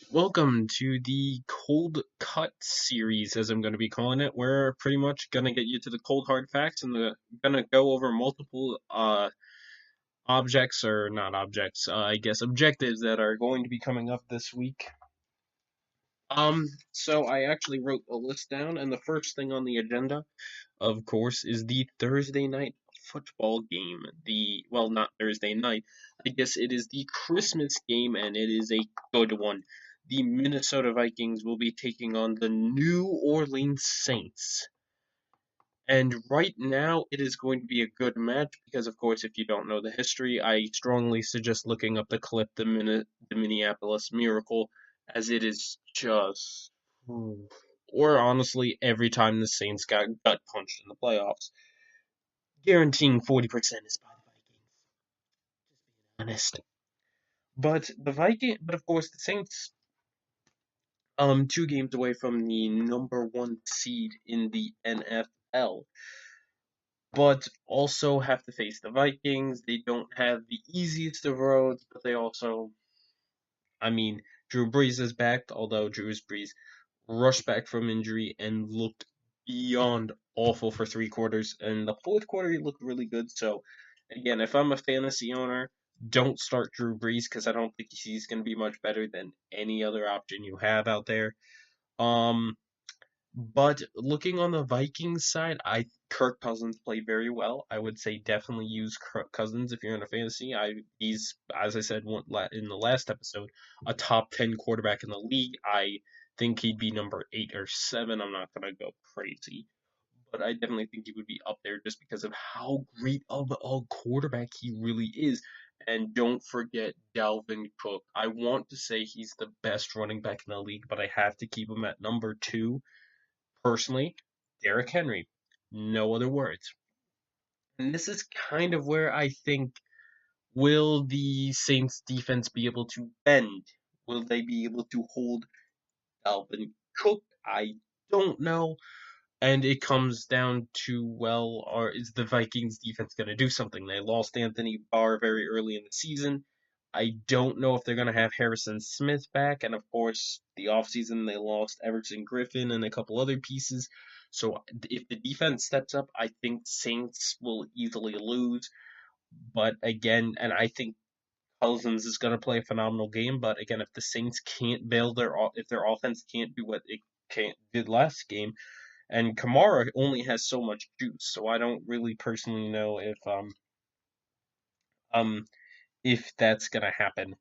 Welcome to the Cold Cut series, as I'm going to be calling it. We're pretty much going to get you to the cold hard facts and going to go over multiple objects, or not objects, I guess objectives that are going to be coming up this week. So I actually wrote a list down, and the first thing on the agenda, of course, is the Thursday night football game. Well, not Thursday night. I guess it is the Christmas game, and it is a good one. The Minnesota Vikings will be taking on the New Orleans Saints. And right now, it is going to be a good match because, of course, if you don't know the history, I strongly suggest looking up the clip, the Minneapolis Miracle, as it is just, or honestly, every time the Saints got gut punched in the playoffs, guaranteeing 40% is by the Vikings. Just being honest. But of course, the Saints, 2 games away from the number 1 seed in the NFL, but also have to face the Vikings. They don't have the easiest of roads, but they also, I mean, Drew Brees is back, although Drew Brees rushed back from injury and looked beyond awful for 3 quarters. And the fourth quarter, he looked really good. So, again, if I'm a fantasy owner, don't start Drew Brees because I don't think he's going to be much better than any other option you have out there. Um, but looking on the Vikings side, Kirk Cousins played very well. I would say definitely use Kirk Cousins if you're in a fantasy. He's, as I said in the last episode, a top 10 quarterback in the league. I think he'd be number 8 or 7. I'm not gonna go crazy, but I definitely think he would be up there just because of how great of a quarterback he really is. And don't forget Dalvin Cook. I want to say he's the best running back in the league, but I have to keep him at number 2 personally. Derrick Henry. No other words. And this is kind of where I think, will the Saints defense be able to bend? Will they be able to hold Dalvin Cook? I don't know. And it comes down to, well, is the Vikings defense going to do something? They lost Anthony Barr very early in the season. I don't know if they're going to have Harrison Smith back. And of course, the offseason, they lost Everson Griffin and a couple other pieces. So if the defense steps up, I think Saints will easily lose. But again, and I think Cousins is going to play a phenomenal game. But again, if the Saints can't if their offense can't do what it did last game, and Kamara only has so much juice, so I don't really personally know um if that's gonna happen.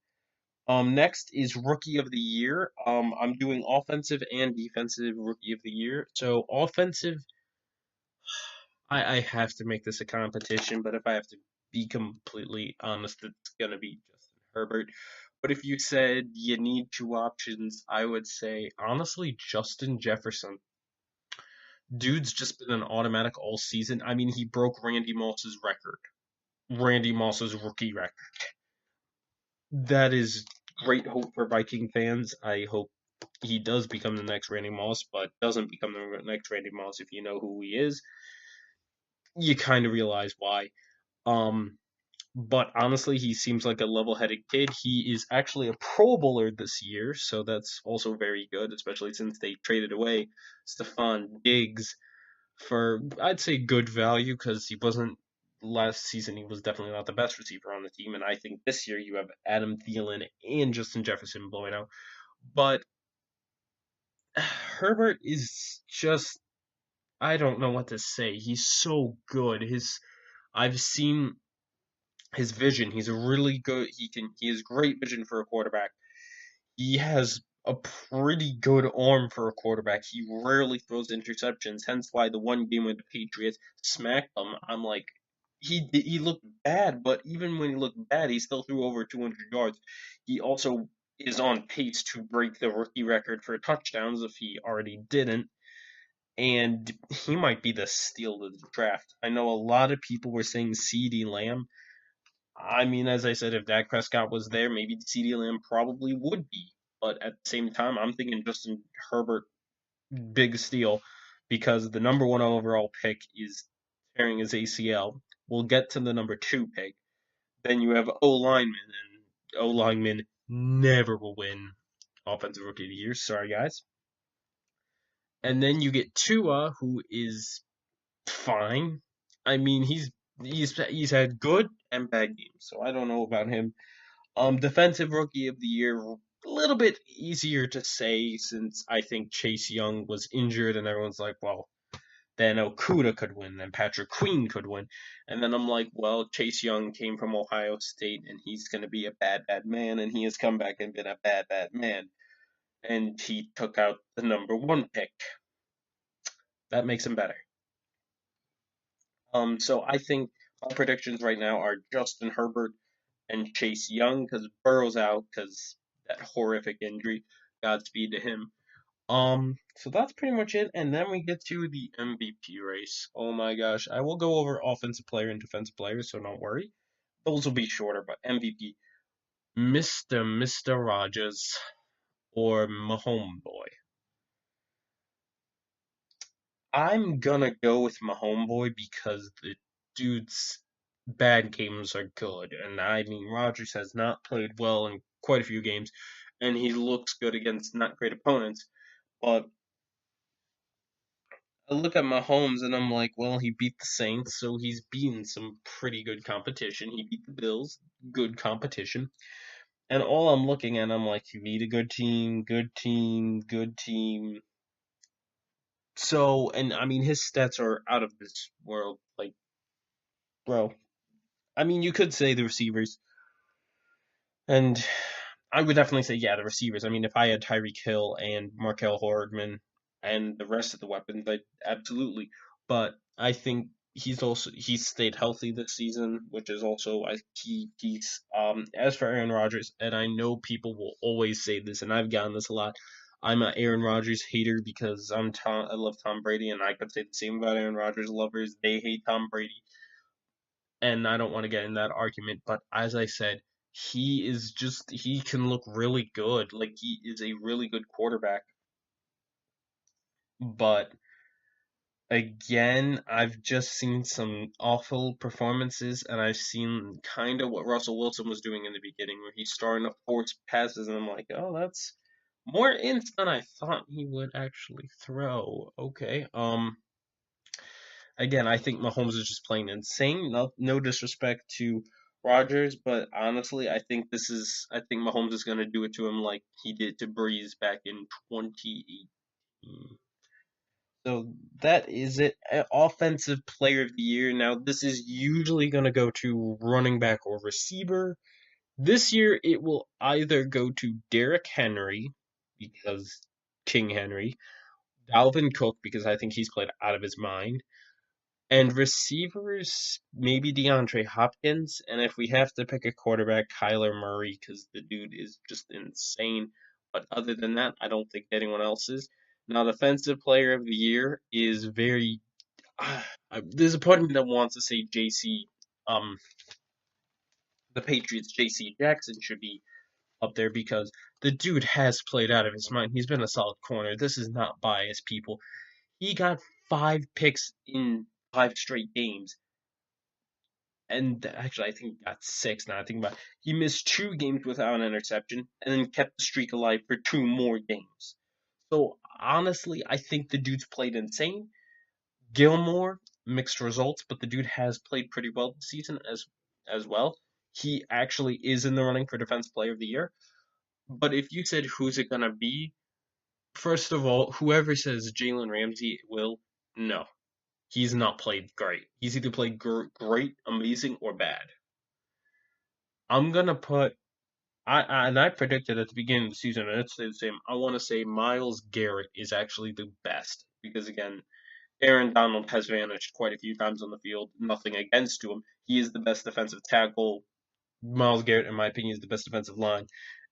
Next is Rookie of the Year. I'm doing offensive and defensive Rookie of the Year. So offensive, I have to make this a competition, but if I have to be completely honest, it's gonna be Justin Herbert. But if you said you need 2 options, I would say honestly Justin Jefferson. Dude's just been an automatic all season. I mean, he broke Randy Moss's record. Randy Moss's rookie record. That is great hope for Viking fans. I hope he does become the next Randy Moss, but doesn't become the next Randy Moss if you know who he is. You kind of realize why. Um, but honestly, he seems like a level-headed kid. He is actually a Pro Bowler this year, so that's also very good, especially since they traded away Stephon Diggs for, I'd say, good value because he wasn't last season. He was definitely not the best receiver on the team, and I think this year you have Adam Thielen and Justin Jefferson blowing out. But Herbert is just, I don't know what to say. He's so good. I've seen his vision. He's a really good. He has great vision for a quarterback. He has a pretty good arm for a quarterback. He rarely throws interceptions, hence why the one game with the Patriots smacked them. I'm like, he looked bad, but even when he looked bad, he still threw over 200 yards. He also is on pace to break the rookie record for touchdowns if he already didn't. And he might be the steal of the draft. I know a lot of people were saying CeeDee Lamb. I mean, as I said, if Dak Prescott was there, maybe CeeDee Lamb probably would be. But at the same time, I'm thinking Justin Herbert, big steal, because the number 1 overall pick is tearing his ACL. We'll get to the number 2 pick. Then you have O lineman, and O lineman never will win Offensive Rookie of the Year. Sorry, guys. And then you get Tua, who is fine. I mean, he's had good and bad games, so I don't know about him. Defensive Rookie of the Year, a little bit easier to say since I think Chase Young was injured, and everyone's like, well, then Okuda could win, then Patrick Queen could win. And then I'm like, well, Chase Young came from Ohio State, and he's going to be a bad, bad man, and he has come back and been a bad, bad man. And he took out the #1 pick. That makes him better. So I think my predictions right now are Justin Herbert and Chase Young because Burrow's out because that horrific injury. Godspeed to him. So that's pretty much it, and then we get to the MVP race. Oh my gosh, I will go over offensive player and defensive players, so don't worry. Those will be shorter, but MVP, Mr. Rogers or Mahomes boy. I'm gonna go with Mahomes boy because the dude's bad games are good, and I mean Rogers has not played well in quite a few games, and he looks good against not great opponents, but I look at Mahomes and I'm like, well, he beat the Saints, so he's beaten some pretty good competition. He beat the Bills, good competition. And all I'm looking at, I'm like, he beat a good team, good team, good team. So, and I mean, his stats are out of this world. Like, bro, I mean, you could say the receivers, and I would definitely say, yeah, the receivers. I mean, if I had Tyreek Hill and Markel Hardman and the rest of the weapons, I absolutely. But I think he's stayed healthy this season, which is also a key piece. As for Aaron Rodgers, and I know people will always say this, and I've gotten this a lot. I'm an Aaron Rodgers hater because I love Tom Brady, and I could say the same about Aaron Rodgers lovers. They hate Tom Brady, and I don't want to get in that argument, but as I said, he can look really good. Like he is a really good quarterback. But again, I've just seen some awful performances and I've seen kind of what Russell Wilson was doing in the beginning where he's starting to force passes and I'm like, "Oh, that's more ins than I thought he would actually throw." Okay. Again, I think Mahomes is just playing insane. No disrespect to Rodgers, but honestly, I think Mahomes is going to do it to him like he did to Breeze back in 2018. So that is it. Offensive Player of the Year. Now, this is usually going to go to running back or receiver. This year, it will either go to Derrick Henry because King Henry, Dalvin Cook because I think he's played out of his mind, and receivers, maybe DeAndre Hopkins. And if we have to pick a quarterback, Kyler Murray, because the dude is just insane. But other than that, I don't think anyone else is. Now, Defensive Player of the Year is very. There's a part of me that wants to say the Patriots, JC Jackson should be up there because the dude has played out of his mind. He's been a solid corner. This is not biased, people. He got 5 picks in 5 straight games. And actually, I think he got 6 now. I think about it. He missed 2 games without an interception and then kept the streak alive for 2 more games. So honestly, I think the dude's played insane. Gilmore, mixed results, but the dude has played pretty well this season as well. He actually is in the running for Defense Player of the Year. But if you said who's it gonna be, first of all, whoever says Jalen Ramsey will, no. He's not played great. He's either played great, amazing, or bad. I'm gonna put I predicted at the beginning of the season, and it's the same. I want to say Myles Garrett is actually the best because again, Aaron Donald has vanished quite a few times on the field. Nothing against to him. He is the best defensive tackle. Myles Garrett, in my opinion, is the best defensive line.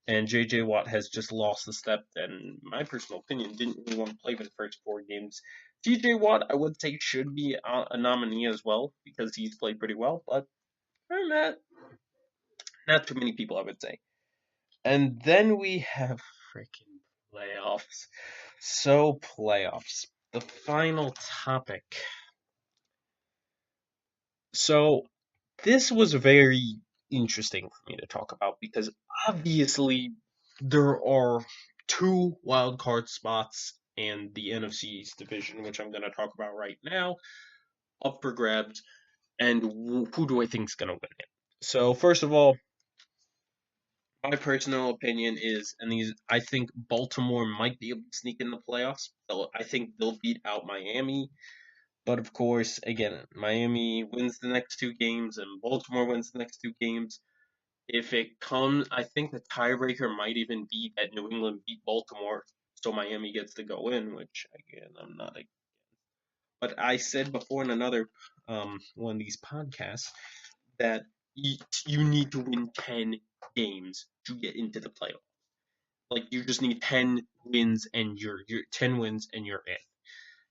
And J.J. Watt has just lost the step, and my personal opinion, didn't really want to play for the first 4 games. T.J. Watt, I would say, should be a nominee as well because he's played pretty well, but not too many people, I would say. And then we have freaking playoffs. So, playoffs. The final topic. So, this was very interesting for me to talk about because obviously there are 2 wild card spots and the NFC East division, which I'm going to talk about right now, up for grabs. And who do I think is going to win it? So first of all, my personal opinion is, I think Baltimore might be able to sneak in the playoffs. I think they'll beat out Miami. But of course, again, Miami wins the next 2 games and Baltimore wins the next 2 games. If it comes, I think the tiebreaker might even be that New England beat Baltimore, so Miami gets to go in, which again, I'm not. But I said before in another one of these podcasts that you need to win 10 games to get into the playoffs. Like you just need 10 wins and you're 10 wins and you're in.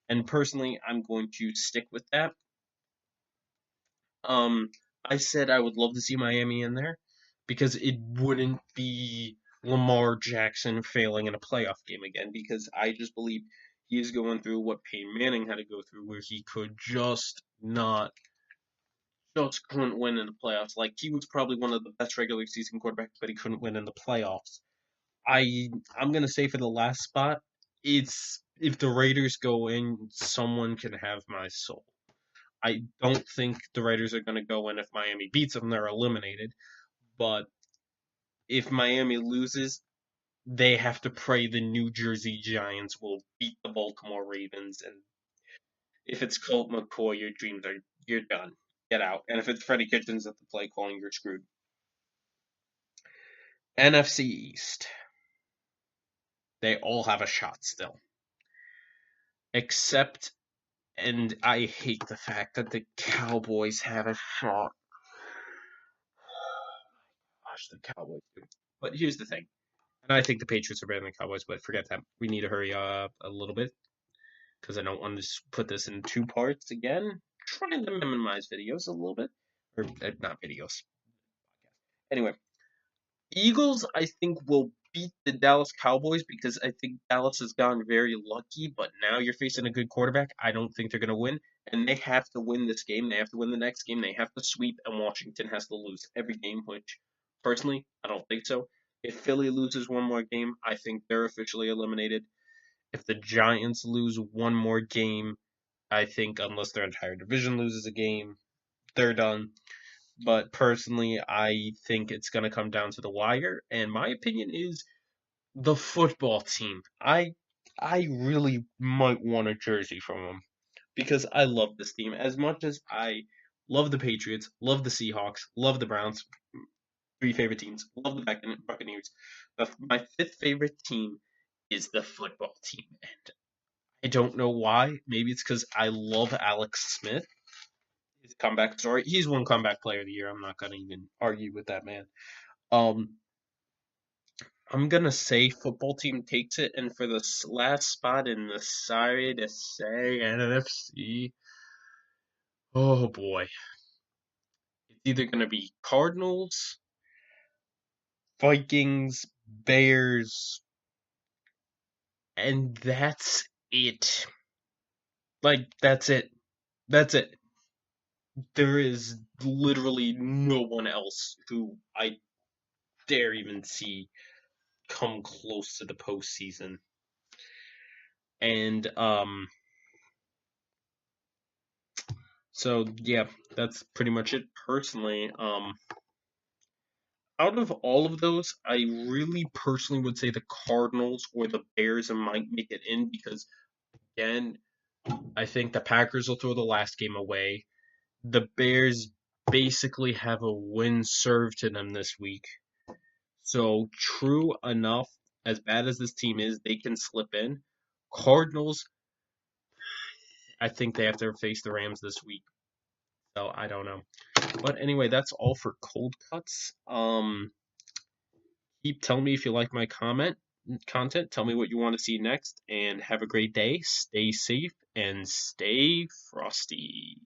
And personally, I'm going to stick with that. I said I would love to see Miami in there because it wouldn't be Lamar Jackson failing in a playoff game again, because I just believe he is going through what Peyton Manning had to go through, where he could just couldn't win in the playoffs. Like he was probably one of the best regular season quarterbacks, but he couldn't win in the playoffs. I'm gonna say for the last spot, it's if the Raiders go in, someone can have my soul. I don't think the Raiders are going to go in. If Miami beats them, they're eliminated. But if Miami loses, they have to pray the New Jersey Giants will beat the Baltimore Ravens. And if it's Colt McCoy, you're done. Get out. And if it's Freddie Kitchens at the play calling, you're screwed. NFC East. They all have a shot still. Except, and I hate the fact that the Cowboys have a shot. Gosh, the Cowboys do. But here's the thing. And I think the Patriots are better than the Cowboys, but forget that. We need to hurry up a little bit because I don't want to put this in 2 parts again. Trying to minimize videos a little bit. Or not videos. Anyway, Eagles, I think, will beat the Dallas Cowboys because I think Dallas has gotten very lucky, but now you're facing a good quarterback. I don't think they're going to win, and they have to win this game. They have to win the next game. They have to sweep, and Washington has to lose every game, which, personally, I don't think so. If Philly loses one more game, I think they're officially eliminated. If the Giants lose one more game, I think unless their entire division loses a game, they're done. But personally, I think it's going to come down to the wire. And my opinion is the football team. I really might want a jersey from them because I love this team as much as I love the Patriots, love the Seahawks, love the Browns. 3 favorite teams. Love the Buccaneers. My 5th favorite team is the football team, and I don't know why. Maybe it's because I love Alex Smith. His comeback story. He's one comeback player of the year. I'm not gonna even argue with that man. Um, I'm gonna say football team takes it, and for the last spot in the sorry to say NFC, oh boy, it's either gonna be Cardinals, Vikings, Bears, and that's it. Like, that's it. That's it. There is literally no one else who I dare even see come close to the postseason. And so yeah, that's pretty much it. Personally, out of all of those, I really personally would say the Cardinals or the Bears might make it in because again, I think the Packers will throw the last game away. The Bears basically have a win served to them this week. So, true enough, as bad as this team is, they can slip in. Cardinals, I think they have to face the Rams this week. So, I don't know. But anyway, that's all for cold cuts. Keep telling me if you like my content. Tell me what you want to see next, and have a great day. Stay safe and stay frosty.